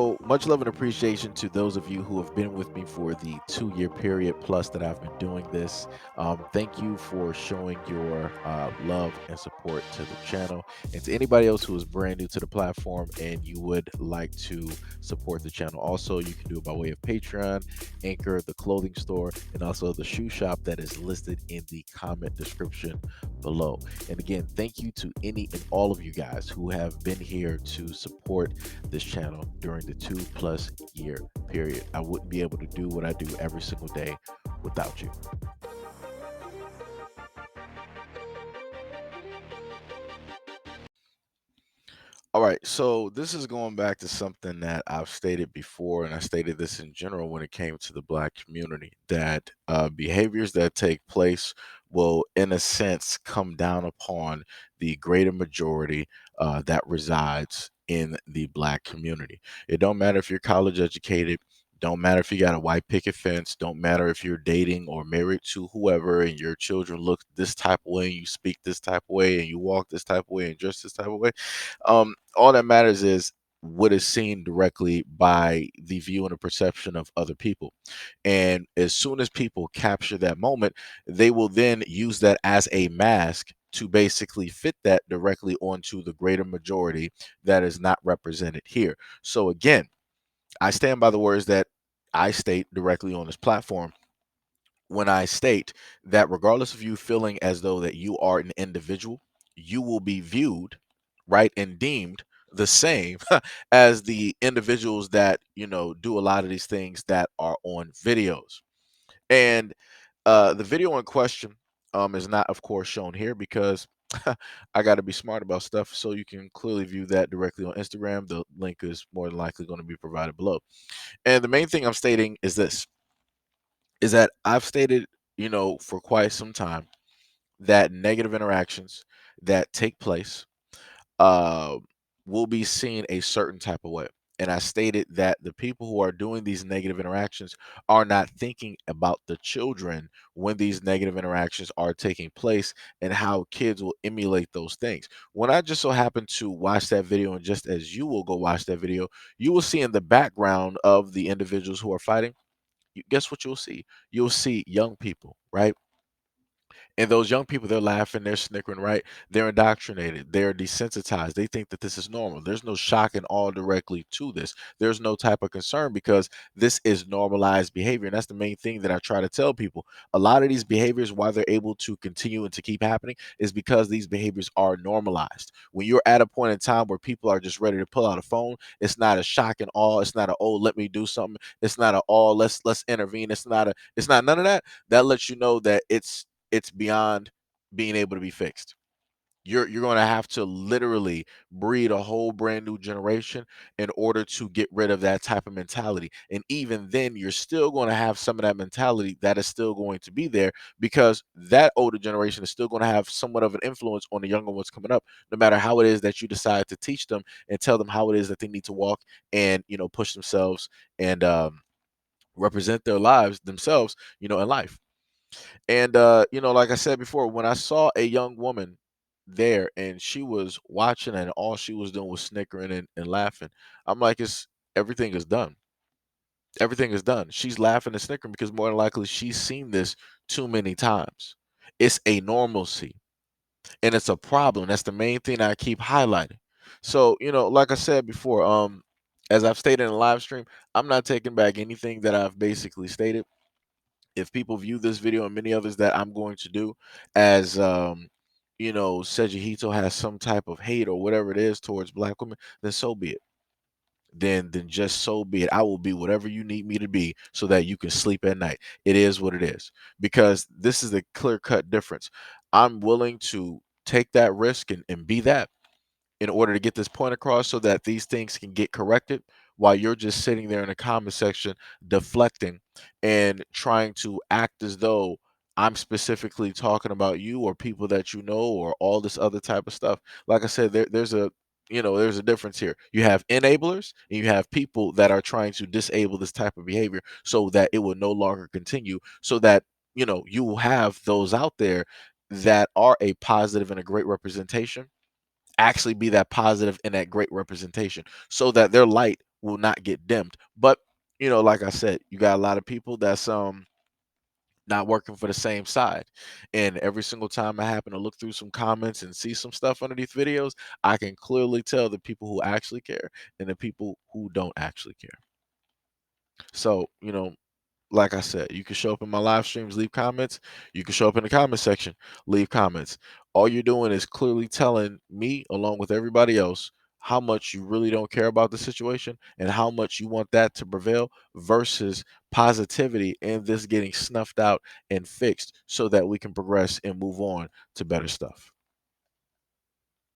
So much love and appreciation to those of you who have been with me for the 2 year period plus that I've been doing this. Thank you for showing your love and support to the channel. And to anybody else who is brand new to the platform and you would like to support the channel, also, you can do it by way of Patreon, Anchor, the clothing store, and also the shoe shop that is listed in the comment description below. And again, thank you to any and all of you guys who have been here to support this channel during the 2+ year period. I wouldn't be able to do what I do every single day without you. All right, so this is going back to something that I've stated before, and I stated this in general when it came to the Black community, that behaviors that take place will, in a sense, come down upon the greater majority that resides in the Black community. It don't matter if you're college educated, don't matter if you got a white picket fence, don't matter if you're dating or married to whoever and your children look this type of way, and you speak this type of way, and you walk this type of way, and dress this type of way. All that matters is what is seen directly by the view and the perception of other people. And as soon as people capture that moment, they will then use that as a mask to basically fit that directly onto the greater majority that is not represented here. So again, I stand by the words that I state directly on this platform when I state that regardless of you feeling as though that you are an individual, you will be viewed, right, and deemed the same as the individuals that, do a lot of these things that are on videos. And the video in question is not, of course, shown here because I got to be smart about stuff. So you can clearly view that directly on Instagram. The link is more than likely going to be provided below. And the main thing I'm stating is this, is that I've stated, for quite some time that negative interactions that take place uh, will be seen a certain type of way. And I stated that the people who are doing these negative interactions are not thinking about the children when these negative interactions are taking place and how kids will emulate those things. When I just so happen to watch that video, and just as you will go watch that video, you will see in the background of the individuals who are fighting, guess what you'll see? You'll see young people, right? And those young people, they're laughing, they're snickering, right? They're indoctrinated, they're desensitized. They think that this is normal. There's no shock and awe directly to this. There's no type of concern because this is normalized behavior. And that's the main thing that I try to tell people. A lot of these behaviors, why they're able to continue and to keep happening, is because these behaviors are normalized. When you're at a point in time where people are just ready to pull out a phone, it's not a shock and awe. It's not a, oh, let me do something. It's not a, oh, let's intervene. It's not none of that. That lets you know that it's beyond being able to be fixed. You're going to have to literally breed a whole brand new generation in order to get rid of that type of mentality. And even then, you're still going to have some of that mentality that is still going to be there because that older generation is still going to have somewhat of an influence on the younger ones coming up, no matter how it is that you decide to teach them and tell them how it is that they need to walk and, push themselves and represent their lives themselves, in life. And like I said before, when I saw a young woman there and she was watching and all she was doing was snickering and laughing, I'm like, it's everything is done. Everything is done. She's laughing and snickering because more than likely she's seen this too many times. It's a normalcy and it's a problem. That's the main thing I keep highlighting. So, like I said before, as I've stated in the live stream, I'm not taking back anything that I've basically stated. If people view this video and many others that I'm going to do as SEIJIHITO has some type of hate or whatever it is towards black women, then so be it. Then just so be it. I will be whatever you need me to be so that you can sleep at night. It is what it is. Because this is the clear-cut difference. I'm willing to take that risk and be that in order to get this point across so that these things can get corrected while you're just sitting there in the comment section deflecting and trying to act as though I'm specifically talking about you or people that you know or all this other type of stuff. Like I said, there's a difference here. You have enablers and you have people that are trying to disable this type of behavior so that it will no longer continue, so that you will have those out there that are a positive and a great representation actually be that positive and that great representation so that their light will not get dimmed. But, like I said, you got a lot of people that's not working for the same side. And every single time I happen to look through some comments and see some stuff underneath videos, I can clearly tell the people who actually care and the people who don't actually care. So, like I said, you can show up in my live streams, leave comments. You can show up in the comment section, leave comments. All you're doing is clearly telling me, along with everybody else, how much you really don't care about the situation and how much you want that to prevail versus positivity and this getting snuffed out and fixed so that we can progress and move on to better stuff.